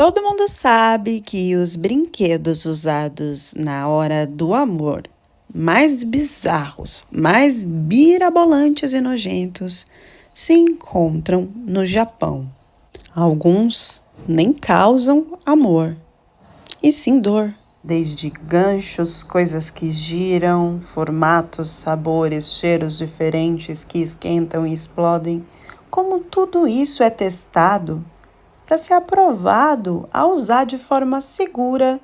Todo mundo sabe que os brinquedos usados na hora do amor, mais bizarros, mais mirabolantes e nojentos, se encontram no Japão. Alguns nem causam amor, e sim dor. Desde ganchos, coisas que giram, formatos, sabores, cheiros diferentes que esquentam e explodem. Como tudo isso é testado para ser aprovado a usar de forma segura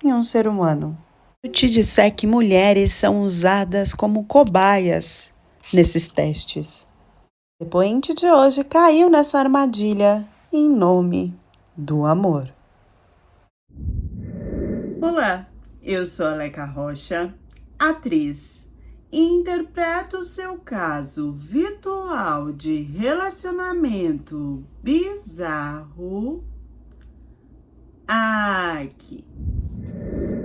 em um ser humano. Eu te disser que mulheres são usadas como cobaias nesses testes. O depoente de hoje caiu nessa armadilha em nome do amor. Olá, eu sou a Leca Rocha, atriz, e interpreto o seu caso virtual de relacionamento bizarro aqui.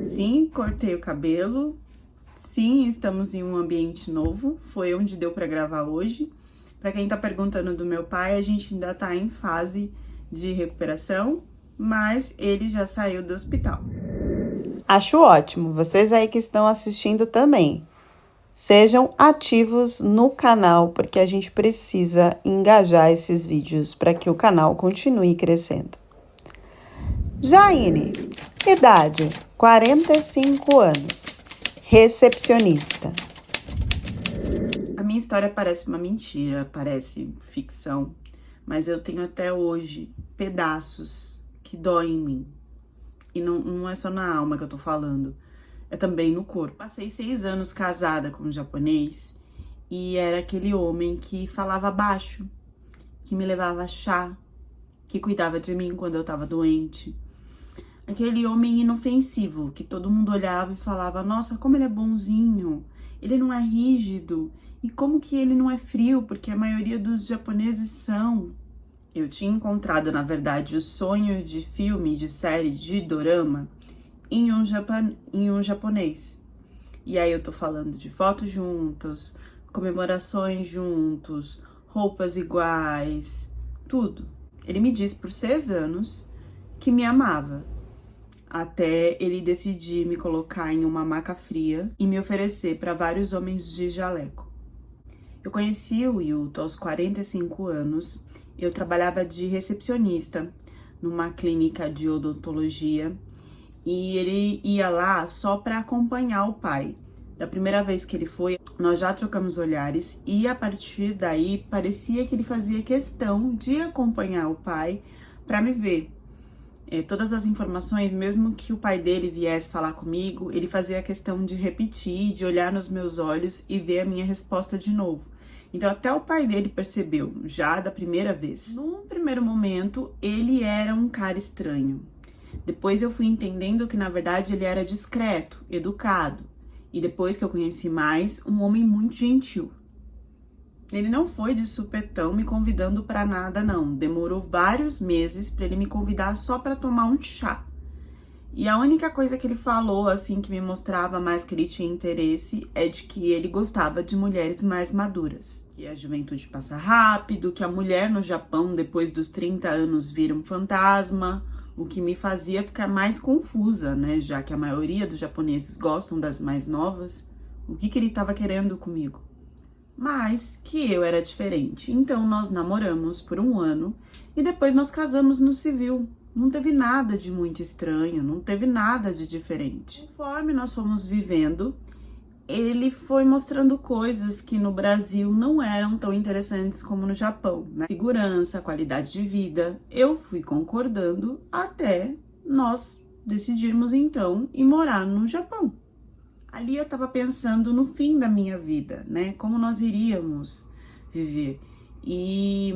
Sim, cortei o cabelo. Sim, estamos em um ambiente novo. Foi onde deu para gravar hoje. Para quem tá perguntando do meu pai, a gente ainda tá em fase de recuperação, mas ele já saiu do hospital. Acho ótimo, vocês aí que estão assistindo também. Sejam ativos no canal, porque a gente precisa engajar esses vídeos para que o canal continue crescendo. Jaine, idade 45 anos, recepcionista. A minha história parece uma mentira, parece ficção, mas eu tenho até hoje pedaços que doem em mim. E não é só na alma que eu tô falando, é também no corpo. Passei 6 anos casada com um japonês e era aquele homem que falava baixo, que me levava chá, que cuidava de mim quando eu tava doente. Aquele homem inofensivo, que todo mundo olhava e falava, nossa, como ele é bonzinho, ele não é rígido, e como que ele não é frio, porque a maioria dos japoneses são. Eu tinha encontrado, na verdade, o sonho de filme, de série, de dorama, em um japonês. E aí eu tô falando de fotos juntos, comemorações juntos, roupas iguais, tudo. Ele me disse por 6 anos que me amava, até ele decidir me colocar em uma maca fria e me oferecer para vários homens de jaleco. Eu conheci o Wilton aos 45 anos, eu trabalhava de recepcionista numa clínica de odontologia e ele ia lá só para acompanhar o pai. Da primeira vez que ele foi, nós já trocamos olhares e a partir daí parecia que ele fazia questão de acompanhar o pai para me ver. Todas as informações, mesmo que o pai dele viesse falar comigo, ele fazia questão de repetir, de olhar nos meus olhos e ver a minha resposta de novo. Então, até o pai dele percebeu, já da primeira vez. Num primeiro momento, ele era um cara estranho. Depois eu fui entendendo que, na verdade, ele era discreto, educado. E depois que eu conheci mais, um homem muito gentil. Ele não foi de supetão me convidando para nada, não. Demorou vários meses para ele me convidar só para tomar um chá. E a única coisa que ele falou, assim, que me mostrava mais que ele tinha interesse, é de que ele gostava de mulheres mais maduras. Que a juventude passa rápido, que a mulher no Japão, depois dos 30 anos, vira um fantasma, o que me fazia ficar mais confusa, né? Já que a maioria dos japoneses gostam das mais novas, o que ele estava querendo comigo? Mas que eu era diferente. Então nós namoramos por 1 ano e depois nós casamos no civil. Não teve nada de muito estranho, não teve nada de diferente. Conforme nós fomos vivendo, ele foi mostrando coisas que no Brasil não eram tão interessantes como no Japão, né? Segurança, qualidade de vida. Eu fui concordando até nós decidirmos então ir morar no Japão. Ali eu tava pensando no fim da minha vida, né? Como nós iríamos viver. E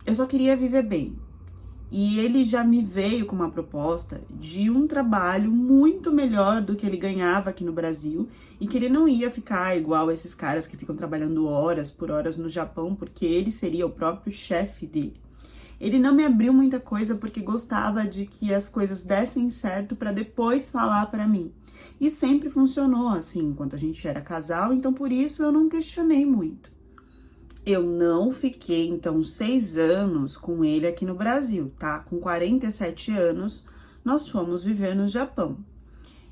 eu só queria viver bem. E ele já me veio com uma proposta de um trabalho muito melhor do que ele ganhava aqui no Brasil e que ele não ia ficar igual esses caras que ficam trabalhando horas por horas no Japão, porque ele seria o próprio chefe dele. Ele não me abriu muita coisa porque gostava de que as coisas dessem certo para depois falar para mim. E sempre funcionou assim, enquanto a gente era casal, então por isso eu não questionei muito. Eu não fiquei, então, 6 anos com ele aqui no Brasil, tá? Com 47 anos, nós fomos viver no Japão.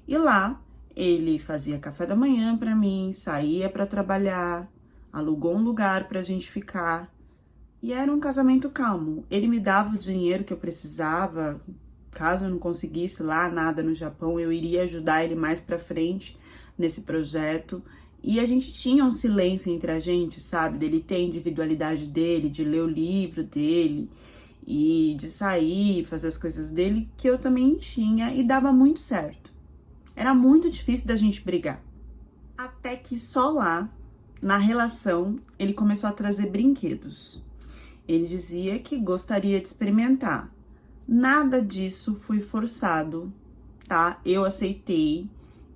E lá, ele fazia café da manhã pra mim, saía pra trabalhar, alugou um lugar pra gente ficar. E era um casamento calmo. Ele me dava o dinheiro que eu precisava. Caso eu não conseguisse lá nada no Japão, eu iria ajudar ele mais pra frente nesse projeto. E a gente tinha um silêncio entre a gente, sabe? Dele ter a individualidade dele, de ler o livro dele e de sair, fazer as coisas dele, que eu também tinha e dava muito certo. Era muito difícil da gente brigar. Até que só lá, na relação, ele começou a trazer brinquedos. Ele dizia que gostaria de experimentar. Nada disso foi forçado, tá? Eu aceitei.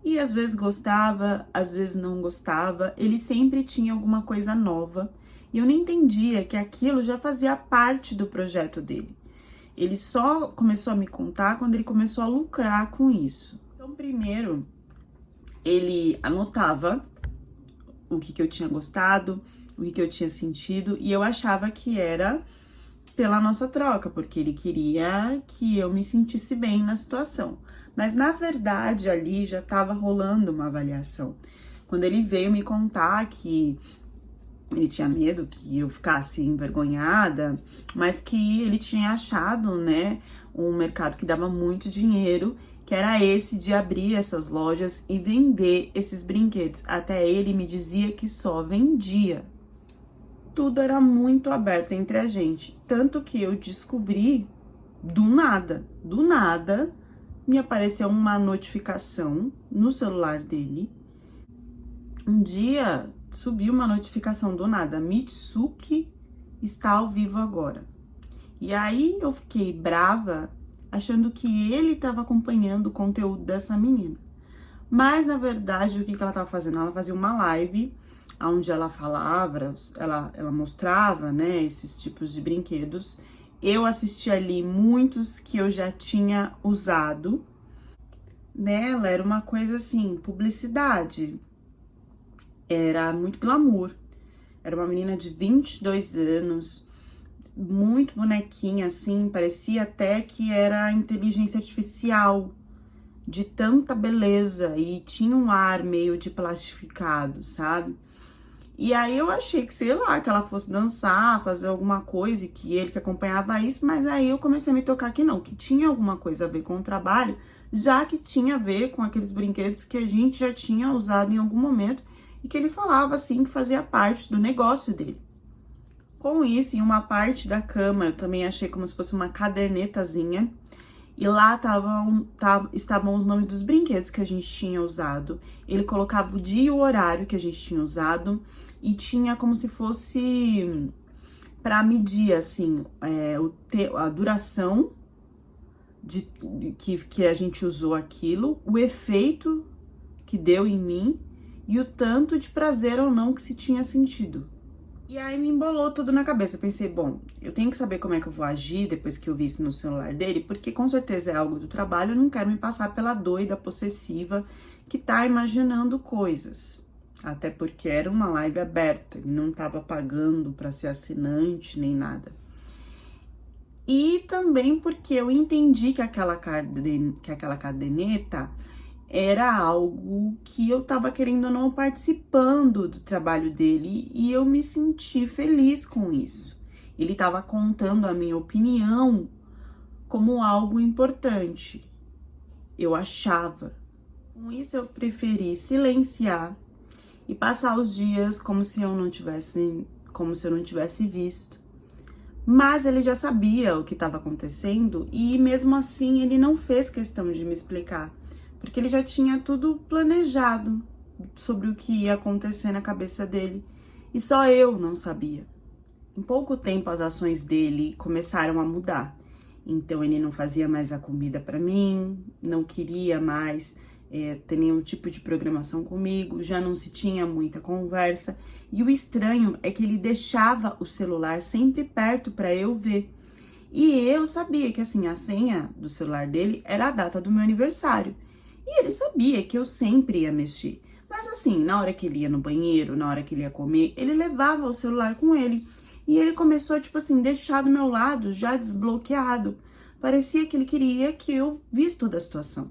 E às vezes gostava, às vezes não gostava. Ele sempre tinha alguma coisa nova. E eu nem entendia que aquilo já fazia parte do projeto dele. Ele só começou a me contar quando ele começou a lucrar com isso. Então, primeiro, ele anotava o que eu tinha gostado, o que eu tinha sentido. E eu achava que era pela nossa troca, porque ele queria que eu me sentisse bem na situação. Mas, na verdade, ali já estava rolando uma avaliação. Quando ele veio me contar que ele tinha medo que eu ficasse envergonhada, mas que ele tinha achado, né, um mercado que dava muito dinheiro, que era esse de abrir essas lojas e vender esses brinquedos. Até ele me dizia que só vendia. Tudo era muito aberto entre a gente. Tanto que eu descobri do nada, me apareceu uma notificação no celular dele. Um dia subiu uma notificação do nada: Mitsuki está ao vivo agora. E aí eu fiquei brava, achando que ele estava acompanhando o conteúdo dessa menina. Mas na verdade, o que ela estava fazendo? Ela fazia uma live onde ela falava, ela mostrava, né, esses tipos de brinquedos. Eu assisti ali muitos que eu já tinha usado. Nela era uma coisa assim, publicidade. Era muito glamour. Era uma menina de 22 anos, muito bonequinha assim, parecia até que era inteligência artificial, de tanta beleza, e tinha um ar meio de plastificado, sabe? E aí eu achei que, sei lá, que ela fosse dançar, fazer alguma coisa, e que ele que acompanhava isso, mas aí eu comecei a me tocar que não, que tinha alguma coisa a ver com o trabalho, já que tinha a ver com aqueles brinquedos que a gente já tinha usado em algum momento, e que ele falava assim que fazia parte do negócio dele. Com isso, em uma parte da cama, eu também achei como se fosse uma cadernetazinha, e lá estavam os nomes dos brinquedos que a gente tinha usado. Ele colocava o dia e o horário que a gente tinha usado, e tinha como se fosse para medir, assim, a duração que a gente usou aquilo, o efeito que deu em mim e o tanto de prazer ou não que se tinha sentido. E aí me embolou tudo na cabeça. Eu pensei, bom, eu tenho que saber como é que eu vou agir depois que eu vi isso no celular dele, porque com certeza é algo do trabalho, eu não quero me passar pela doida possessiva que tá imaginando coisas. Até porque era uma live aberta, ele não tava pagando pra ser assinante nem nada. E também porque eu entendi que aquela caderneta era algo que eu tava querendo ou não participando do trabalho dele, e eu me senti feliz com isso. Ele tava contando a minha opinião como algo importante. Eu achava. Com isso eu preferi silenciar e passar os dias como se eu não tivesse visto. Mas ele já sabia o que estava acontecendo e mesmo assim ele não fez questão de me explicar, porque ele já tinha tudo planejado sobre o que ia acontecer na cabeça dele, e só eu não sabia. Em pouco tempo, as ações dele começaram a mudar. Então, ele não fazia mais a comida para mim, não queria mais ter nenhum tipo de programação comigo, já não se tinha muita conversa. E o estranho é que ele deixava o celular sempre perto para eu ver. E eu sabia que, assim, a senha do celular dele era a data do meu aniversário. E ele sabia que eu sempre ia mexer, Mas assim, na hora que ele ia no banheiro, na hora que ele ia comer, ele levava o celular com ele. E ele começou, tipo assim, deixar do meu lado já desbloqueado. Parecia que ele queria que eu visse toda a situação.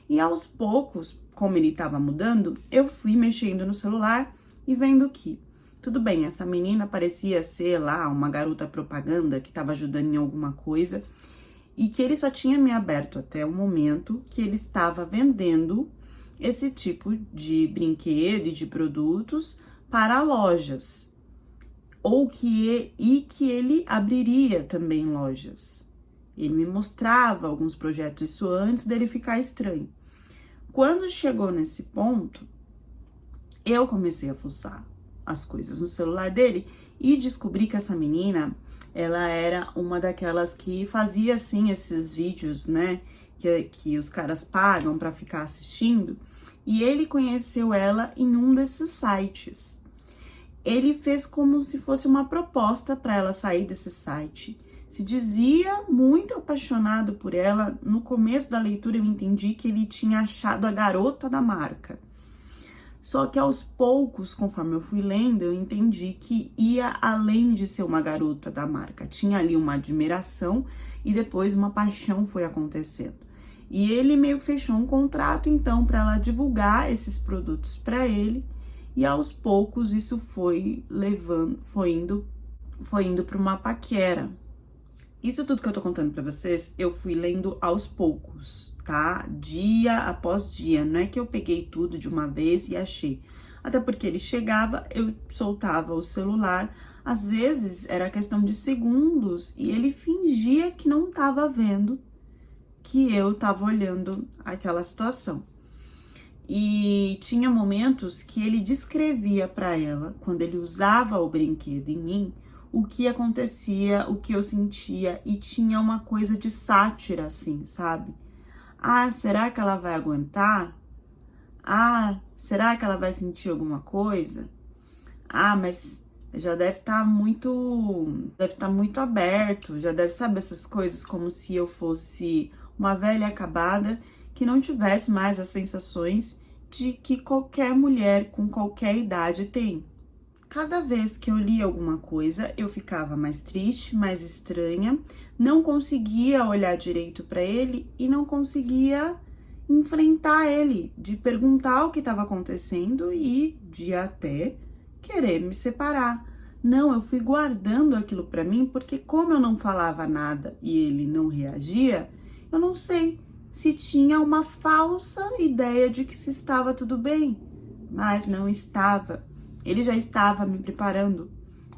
E aos poucos, como ele estava mudando, eu fui mexendo no celular e vendo que, tudo bem, essa menina parecia ser lá uma garota propaganda que estava ajudando em alguma coisa e que ele só tinha me aberto até o momento que ele estava vendendo esse tipo de brinquedo e de produtos para lojas. Que ele abriria também lojas. Ele me mostrava alguns projetos, isso antes dele ficar estranho. Quando chegou nesse ponto, eu comecei a fuçar as coisas no celular dele e descobri que essa menina, ela era uma daquelas que fazia, assim, esses vídeos, né, que os caras pagam pra ficar assistindo, e ele conheceu ela em um desses sites. Ele fez como se fosse uma proposta para ela sair desse site. Se dizia muito apaixonado por ela. No começo da leitura eu entendi que ele tinha achado a garota da marca. Só que aos poucos, conforme eu fui lendo, eu entendi que ia além de ser uma garota da marca. Tinha ali uma admiração e depois uma paixão foi acontecendo. E ele meio que fechou um contrato, então, para ela divulgar esses produtos para ele. E aos poucos isso foi indo para uma paquera. Isso tudo que eu tô contando pra vocês, eu fui lendo aos poucos, tá? Dia após dia. Não é que eu peguei tudo de uma vez e achei. Até porque ele chegava, eu soltava o celular. Às vezes era questão de segundos e ele fingia que não tava vendo que eu tava olhando aquela situação. E tinha momentos que ele descrevia pra ela, quando ele usava o brinquedo em mim, o que acontecia, o que eu sentia, e tinha uma coisa de sátira, assim, sabe? Ah, será que ela vai aguentar? Ah, será que ela vai sentir alguma coisa? Ah, mas já deve estar muito aberto, já deve saber essas coisas, como se eu fosse uma velha acabada que não tivesse mais as sensações de que qualquer mulher com qualquer idade tem. Cada vez que eu lia alguma coisa, eu ficava mais triste, mais estranha, não conseguia olhar direito para ele e não conseguia enfrentar ele, de perguntar o que estava acontecendo e de até querer me separar. Não, eu fui guardando aquilo para mim porque como eu não falava nada e ele não reagia, eu não sei se tinha uma falsa ideia de que se estava tudo bem, mas não estava. Ele já estava me preparando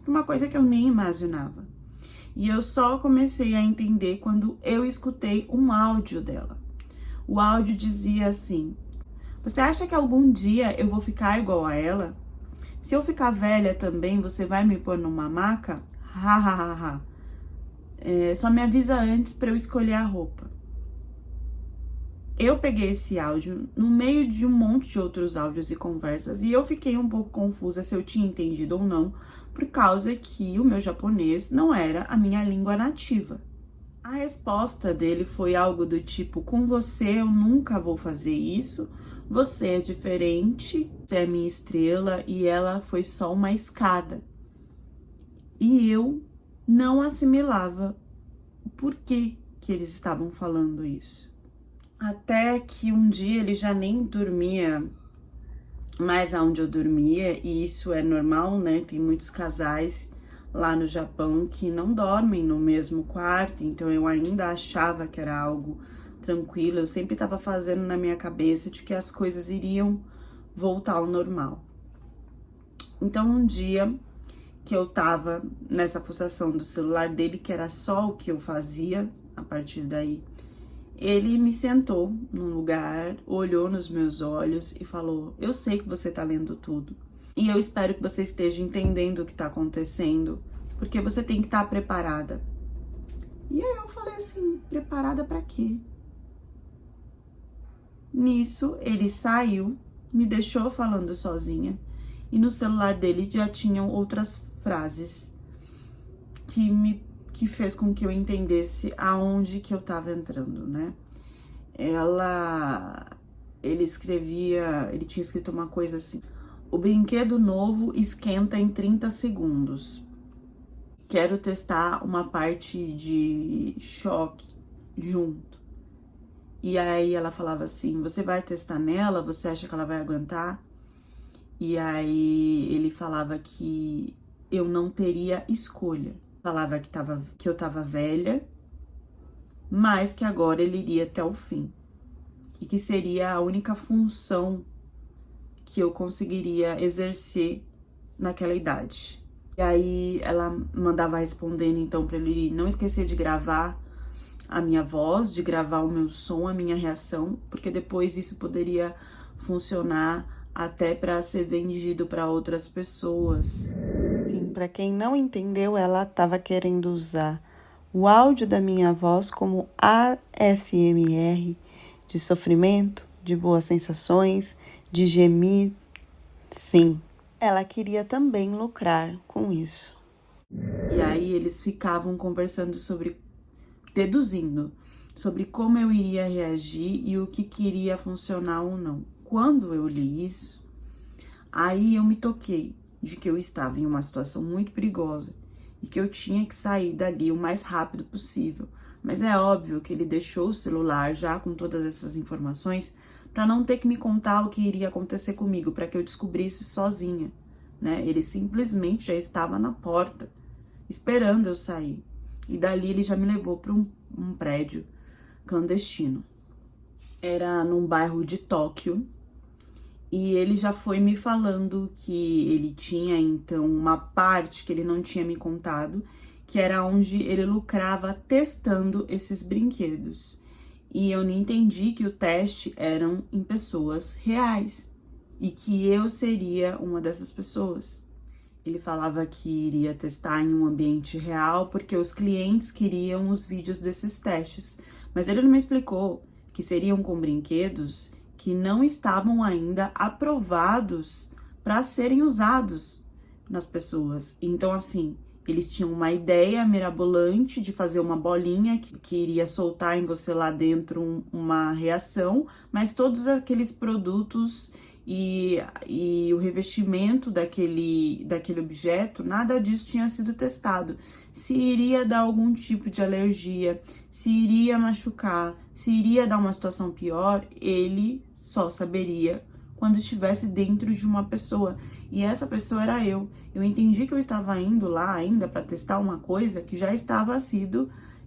para uma coisa que eu nem imaginava. E eu só comecei a entender quando eu escutei um áudio dela. O áudio dizia assim: você acha que algum dia eu vou ficar igual a ela? Se eu ficar velha também, você vai me pôr numa maca? Ha, ha, ha, ha. Só me avisa antes para eu escolher a roupa. Eu peguei esse áudio no meio de um monte de outros áudios e conversas e eu fiquei um pouco confusa se eu tinha entendido ou não, por causa que o meu japonês não era a minha língua nativa. A resposta dele foi algo do tipo: com você eu nunca vou fazer isso, você é diferente, você é minha estrela e ela foi só uma escada. E eu não assimilava o porquê que eles estavam falando isso. Até que um dia ele já nem dormia mais aonde eu dormia, e isso é normal, né? Tem muitos casais lá no Japão que não dormem no mesmo quarto, então eu ainda achava que era algo tranquilo, eu sempre estava fazendo na minha cabeça de que as coisas iriam voltar ao normal. Então um dia que eu tava nessa fuçação do celular dele, que era só o que eu fazia a partir daí, ele me sentou num lugar, olhou nos meus olhos e falou: eu sei que você tá lendo tudo. E eu espero que você esteja entendendo o que tá acontecendo, porque você tem que estar preparada. E aí eu falei assim: preparada pra quê? Nisso, ele saiu, me deixou falando sozinha, e no celular dele já tinham outras frases que fez com que eu entendesse aonde que eu tava entrando, né? ele tinha escrito uma coisa assim: o brinquedo novo esquenta em 30 segundos. Quero testar uma parte de choque junto. E aí ela falava assim: você vai testar nela? Você acha que ela vai aguentar? E aí ele falava que eu não teria escolha. Falava que eu tava velha, mas que agora ele iria até o fim. E que seria a única função que eu conseguiria exercer naquela idade. E aí ela mandava respondendo então para ele não esquecer de gravar a minha voz, de gravar o meu som, a minha reação, porque depois isso poderia funcionar até para ser vendido para outras pessoas. Sim, para quem não entendeu, ela estava querendo usar o áudio da minha voz como ASMR, de sofrimento, de boas sensações, de gemir. Sim, ela queria também lucrar com isso. E aí eles ficavam conversando deduzindo sobre como eu iria reagir e o que queria funcionar ou não. Quando eu li isso, aí eu me toquei de que eu estava em uma situação muito perigosa e que eu tinha que sair dali o mais rápido possível. Mas é óbvio que ele deixou o celular já com todas essas informações para não ter que me contar o que iria acontecer comigo, para que eu descobrisse sozinha, né? Ele simplesmente já estava na porta, esperando eu sair. E dali ele já me levou para um prédio clandestino. Era num bairro de Tóquio. E ele já foi me falando que ele tinha, então, uma parte que ele não tinha me contado, que era onde ele lucrava testando esses brinquedos. E eu não entendi que o teste eram em pessoas reais e que eu seria uma dessas pessoas. Ele falava que iria testar em um ambiente real porque os clientes queriam os vídeos desses testes, mas ele não me explicou que seriam com brinquedos que não estavam ainda aprovados para serem usados nas pessoas. Então, assim, eles tinham uma ideia mirabolante de fazer uma bolinha que iria soltar em você lá dentro uma reação, mas todos aqueles produtos e o revestimento daquele objeto, nada disso tinha sido testado. Se iria dar algum tipo de alergia, se iria machucar, se iria dar uma situação pior, ele só saberia quando estivesse dentro de uma pessoa. E essa pessoa era eu. Eu entendi que eu estava indo lá ainda para testar uma coisa que já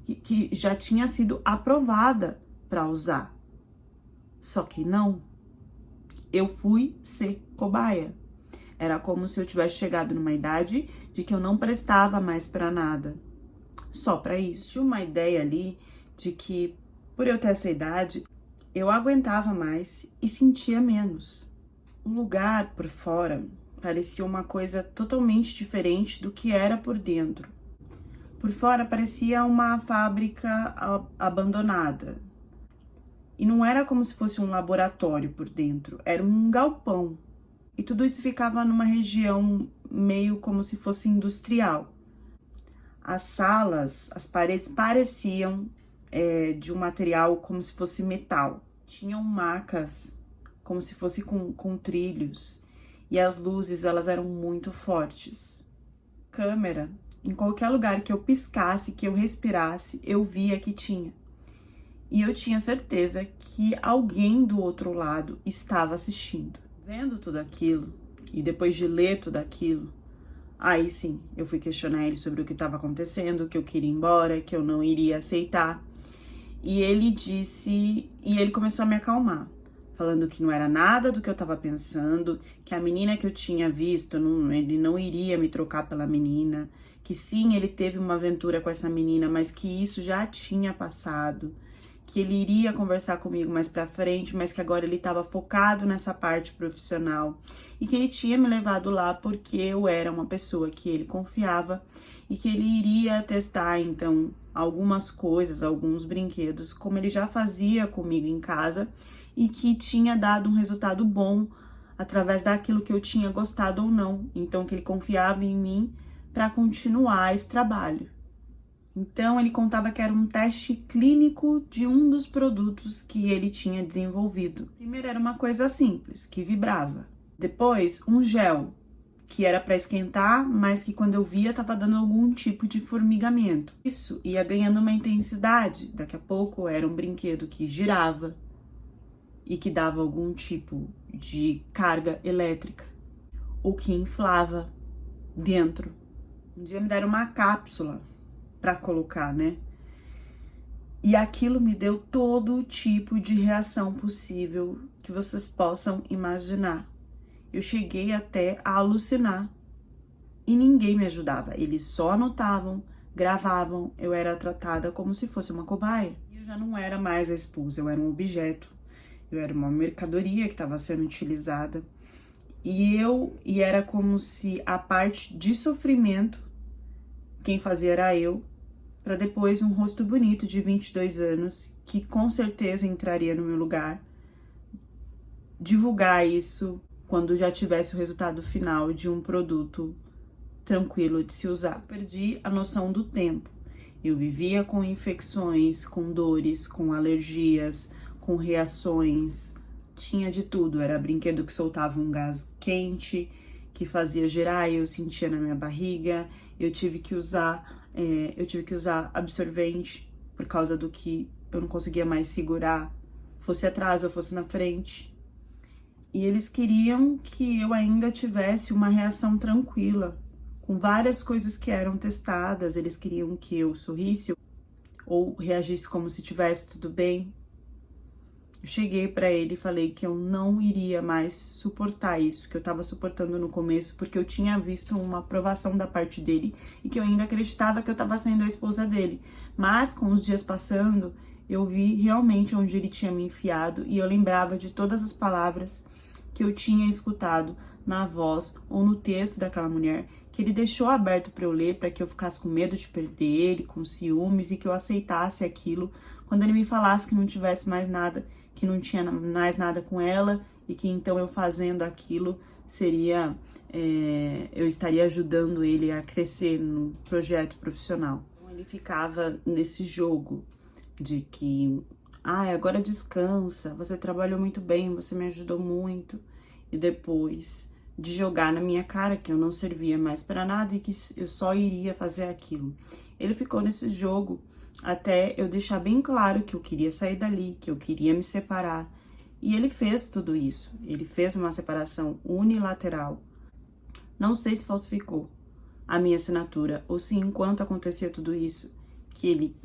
que já tinha sido aprovada para usar. Só que não. Eu fui ser cobaia. Era como se eu tivesse chegado numa idade de que eu não prestava mais para nada. Só para isso. Tinha uma ideia ali de que, por eu ter essa idade, eu aguentava mais e sentia menos. O lugar por fora parecia uma coisa totalmente diferente do que era por dentro. Por fora parecia uma fábrica abandonada. E não era como se fosse um laboratório por dentro, era um galpão. E tudo isso ficava numa região meio como se fosse industrial. As salas, as paredes pareciam de um material como se fosse metal. Tinham macas como se fosse com trilhos. E as luzes, elas eram muito fortes. Câmera, em qualquer lugar que eu piscasse, que eu respirasse, eu via que tinha. E eu tinha certeza que alguém do outro lado estava assistindo. Vendo tudo aquilo, e depois de ler tudo aquilo, aí sim, eu fui questionar ele sobre o que estava acontecendo, que eu queria ir embora, que eu não iria aceitar. E ele começou a me acalmar, falando que não era nada do que eu estava pensando, que a menina que eu tinha visto, ele não iria me trocar pela menina, que sim, ele teve uma aventura com essa menina, mas que isso já tinha passado, que ele iria conversar comigo mais pra frente, mas que agora ele estava focado nessa parte profissional e que ele tinha me levado lá porque eu era uma pessoa que ele confiava e que ele iria testar, então, algumas coisas, alguns brinquedos, como ele já fazia comigo em casa e que tinha dado um resultado bom através daquilo que eu tinha gostado ou não. Então, que ele confiava em mim para continuar esse trabalho. Então, ele contava que era um teste clínico de um dos produtos que ele tinha desenvolvido. Primeiro era uma coisa simples, que vibrava. Depois, um gel, que era para esquentar, mas que quando eu via estava dando algum tipo de formigamento. Isso ia ganhando uma intensidade. Daqui a pouco era um brinquedo que girava e que dava algum tipo de carga elétrica, ou que inflava dentro. Um dia me deram uma cápsula para colocar, né? E aquilo me deu todo tipo de reação possível que vocês possam imaginar. Eu cheguei até a alucinar e ninguém me ajudava. Eles só anotavam, gravavam, eu era tratada como se fosse uma cobaia. Eu já não era mais a esposa, eu era um objeto, eu era uma mercadoria que estava sendo utilizada. E era como se a parte de sofrimento, quem fazia era eu, para depois um rosto bonito de 22 anos, que com certeza entraria no meu lugar, divulgar isso quando já tivesse o resultado final de um produto tranquilo de se usar. Eu perdi a noção do tempo. Eu vivia com infecções, com dores, com alergias, com reações, tinha de tudo. Era brinquedo que soltava um gás quente, que fazia girar e eu sentia na minha barriga. Eu tive que usar absorvente por causa do que eu não conseguia mais segurar, fosse atrás ou fosse na frente. E eles queriam que eu ainda tivesse uma reação tranquila, com várias coisas que eram testadas. Eles queriam que eu sorrisse ou reagisse como se tivesse tudo bem. Eu cheguei para ele e falei que eu não iria mais suportar isso, que eu estava suportando no começo, porque eu tinha visto uma aprovação da parte dele e que eu ainda acreditava que eu estava sendo a esposa dele. Mas com os dias passando, eu vi realmente onde ele tinha me enfiado e eu lembrava de todas as palavras que eu tinha escutado na voz ou no texto daquela mulher, que ele deixou aberto para eu ler, para que eu ficasse com medo de perder ele, com ciúmes, e que eu aceitasse aquilo quando ele me falasse que não tivesse mais nada, que não tinha mais nada com ela, e que então eu fazendo aquilo seria, eu estaria ajudando ele a crescer no projeto profissional. Então, ele ficava nesse jogo de que, agora descansa, você trabalhou muito bem, você me ajudou muito, e depois de jogar na minha cara que eu não servia mais para nada e que eu só iria fazer aquilo. Ele ficou nesse jogo até eu deixar bem claro que eu queria sair dali, que eu queria me separar. E ele fez tudo isso. Ele fez uma separação unilateral. Não sei se falsificou a minha assinatura ou se enquanto acontecia tudo isso, que ele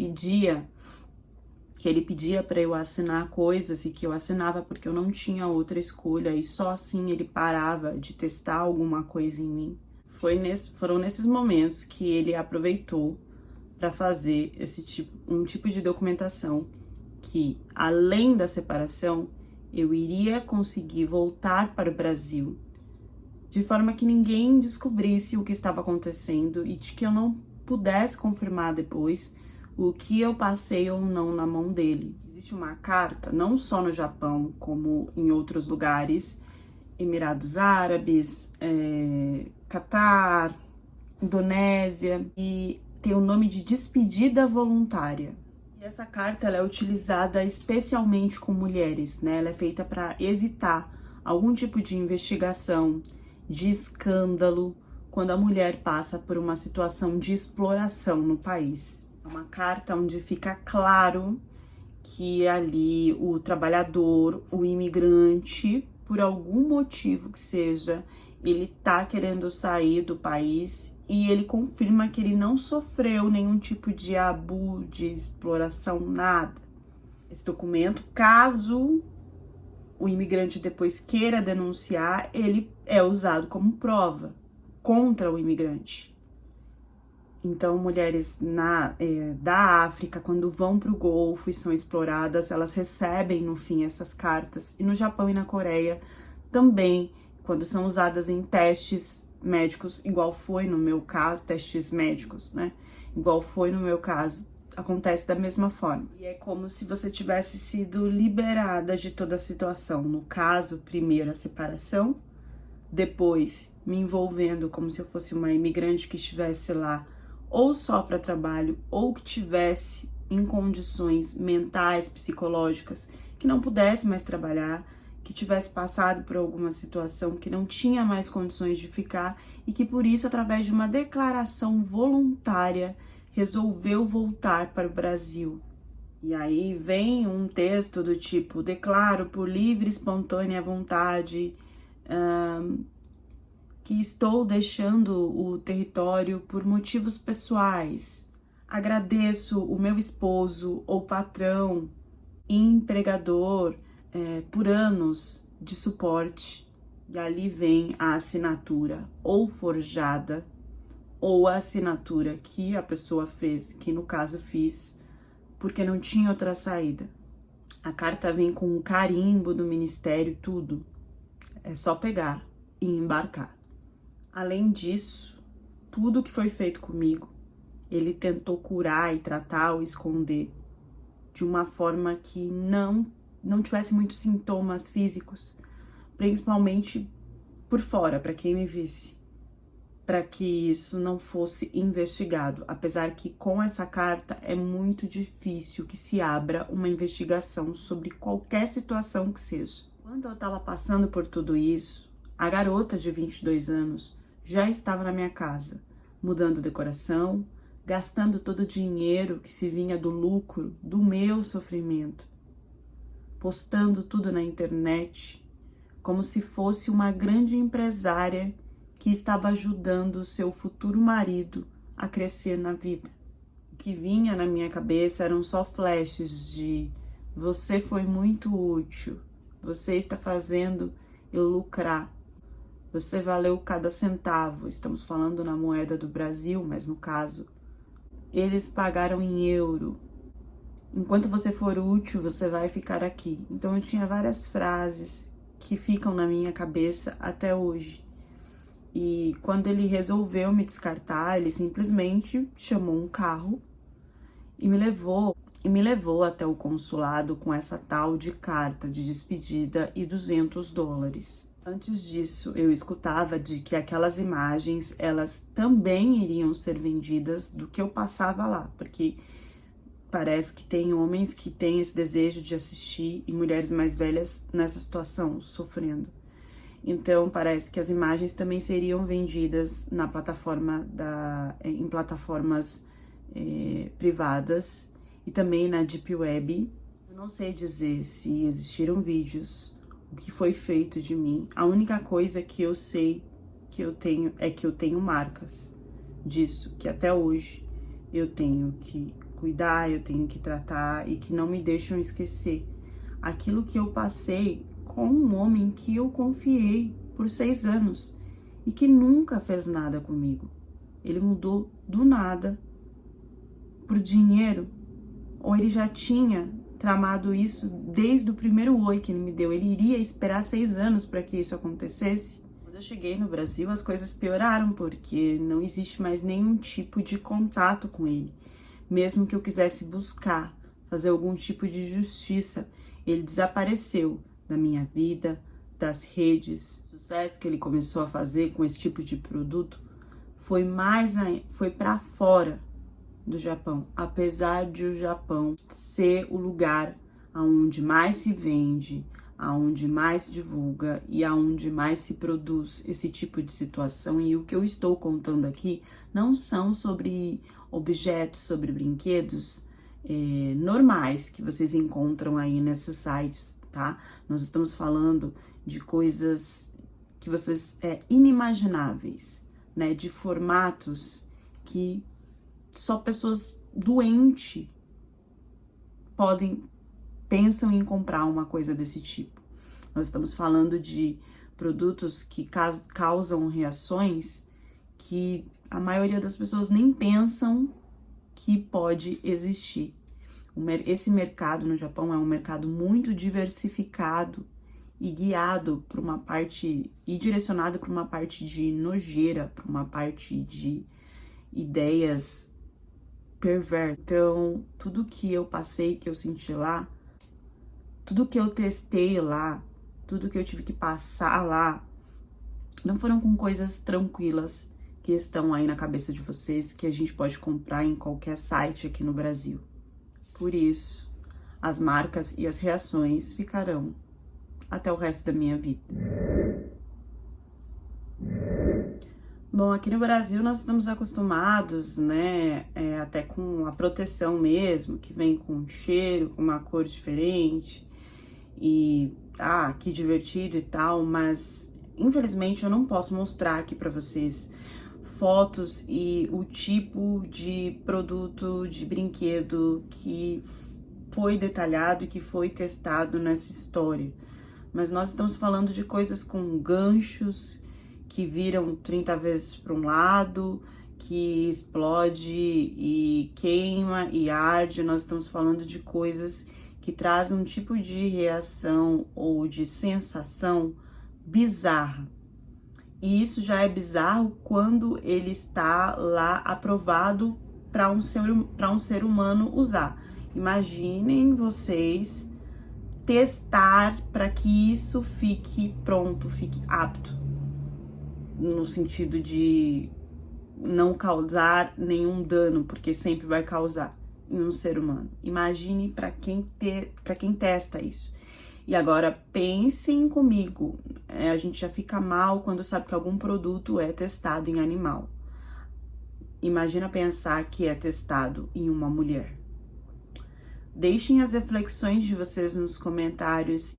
pedia para eu assinar coisas e que eu assinava porque eu não tinha outra escolha e só assim ele parava de testar alguma coisa em mim. Foram nesses momentos que ele aproveitou para fazer um tipo de documentação que, além da separação, eu iria conseguir voltar para o Brasil de forma que ninguém descobrisse o que estava acontecendo e de que eu não pudesse confirmar depois o que eu passei ou não na mão dele. Existe uma carta, não só no Japão, como em outros lugares, Emirados Árabes, Catar, Indonésia, e tem o nome de despedida voluntária. E essa carta ela é utilizada especialmente com mulheres, né? Ela é feita para evitar algum tipo de investigação, de escândalo, quando a mulher passa por uma situação de exploração no país. É uma carta onde fica claro que ali o trabalhador, o imigrante, por algum motivo que seja, ele tá querendo sair do país e ele confirma que ele não sofreu nenhum tipo de abuso, de exploração, nada. Esse documento, caso o imigrante depois queira denunciar, ele é usado como prova contra o imigrante. Então, mulheres da África, quando vão para o Golfo e são exploradas, elas recebem, no fim, essas cartas. E no Japão e na Coreia também, quando são usadas em testes médicos, igual foi no meu caso, testes médicos, né? Igual foi no meu caso, acontece da mesma forma. E é como se você tivesse sido liberada de toda a situação. No caso, primeiro a separação, depois me envolvendo como se eu fosse uma imigrante que estivesse lá ou só para trabalho, ou que tivesse em condições mentais, psicológicas, que não pudesse mais trabalhar, que tivesse passado por alguma situação que não tinha mais condições de ficar e que por isso, através de uma declaração voluntária, resolveu voltar para o Brasil. E aí vem um texto do tipo: declaro por livre e espontânea vontade que estou deixando o território por motivos pessoais. Agradeço o meu esposo ou patrão, empregador, por anos de suporte. E ali vem a assinatura ou forjada, ou a assinatura que a pessoa fez, que no caso fiz, porque não tinha outra saída. A carta vem com o carimbo do ministério, tudo. É só pegar e embarcar. Além disso, tudo que foi feito comigo, ele tentou curar e tratar ou esconder de uma forma que não tivesse muitos sintomas físicos, principalmente por fora, para quem me visse, para que isso não fosse investigado, apesar que com essa carta é muito difícil que se abra uma investigação sobre qualquer situação que seja. Quando eu estava passando por tudo isso, a garota de 22 anos já estava na minha casa, mudando decoração, gastando todo o dinheiro que se vinha do lucro do meu sofrimento, postando tudo na internet, como se fosse uma grande empresária que estava ajudando seu futuro marido a crescer na vida. O que vinha na minha cabeça eram só flashes de: você foi muito útil, você está fazendo eu lucrar, você valeu cada centavo. Estamos falando na moeda do Brasil, mas no caso, eles pagaram em euro. Enquanto você for útil, você vai ficar aqui. Então eu tinha várias frases que ficam na minha cabeça até hoje. E quando ele resolveu me descartar, ele simplesmente chamou um carro e me levou até o consulado com essa tal de carta de despedida e $200. Antes disso, eu escutava de que aquelas imagens, elas também iriam ser vendidas do que eu passava lá, porque parece que tem homens que têm esse desejo de assistir e mulheres mais velhas nessa situação, sofrendo. Então, parece que as imagens também seriam vendidas na plataforma em plataformas privadas e também na Deep Web. Eu não sei dizer se existiram vídeos, o que foi feito de mim. A única coisa que eu sei que eu tenho é que eu tenho marcas disso, que até hoje eu tenho que cuidar, eu tenho que tratar e que não me deixam esquecer aquilo que eu passei com um homem que eu confiei por 6 anos e que nunca fez nada comigo. Ele mudou do nada por dinheiro, ou ele já tinha tramado isso desde o primeiro oi que ele me deu. Ele iria esperar 6 anos para que isso acontecesse. Quando eu cheguei no Brasil, as coisas pioraram, porque não existe mais nenhum tipo de contato com ele. Mesmo que eu quisesse buscar, fazer algum tipo de justiça, ele desapareceu da minha vida, das redes. O sucesso que ele começou a fazer com esse tipo de produto foi para fora do Japão, apesar de o Japão ser o lugar aonde mais se vende, aonde mais se divulga e aonde mais se produz esse tipo de situação. E o que eu estou contando aqui não são sobre objetos, sobre brinquedos normais que vocês encontram aí nesses sites, tá? Nós estamos falando de coisas que vocês inimagináveis, né? De formatos que só pessoas doentes pensam em comprar uma coisa desse tipo. Nós estamos falando de produtos que causam reações que a maioria das pessoas nem pensam que pode existir. Esse mercado no Japão é um mercado muito diversificado e guiado por uma parte e direcionado para uma parte de nojeira, para uma parte de ideias perversas. Então, tudo que eu passei, que eu senti lá, tudo que eu testei lá, tudo que eu tive que passar lá, não foram com coisas tranquilas que estão aí na cabeça de vocês, que a gente pode comprar em qualquer site aqui no Brasil. Por isso, as marcas e as reações ficarão até o resto da minha vida. Bom, aqui no Brasil nós estamos acostumados, né, até com a proteção mesmo, que vem com um cheiro, com uma cor diferente, e que divertido e tal, mas infelizmente eu não posso mostrar aqui pra vocês fotos e o tipo de produto, de brinquedo que foi detalhado e que foi testado nessa história. Mas nós estamos falando de coisas com ganchos que viram 30 vezes para um lado, que explode e queima e arde. Nós estamos falando de coisas que trazem um tipo de reação ou de sensação bizarra. E isso já é bizarro quando ele está lá aprovado para um ser humano usar. Imaginem vocês testar para que isso fique pronto, fique apto, no sentido de não causar nenhum dano, porque sempre vai causar em um ser humano. Imagine para quem testa isso. E agora pensem comigo, a gente já fica mal quando sabe que algum produto é testado em animal. Imagina pensar que é testado em uma mulher. Deixem as reflexões de vocês nos comentários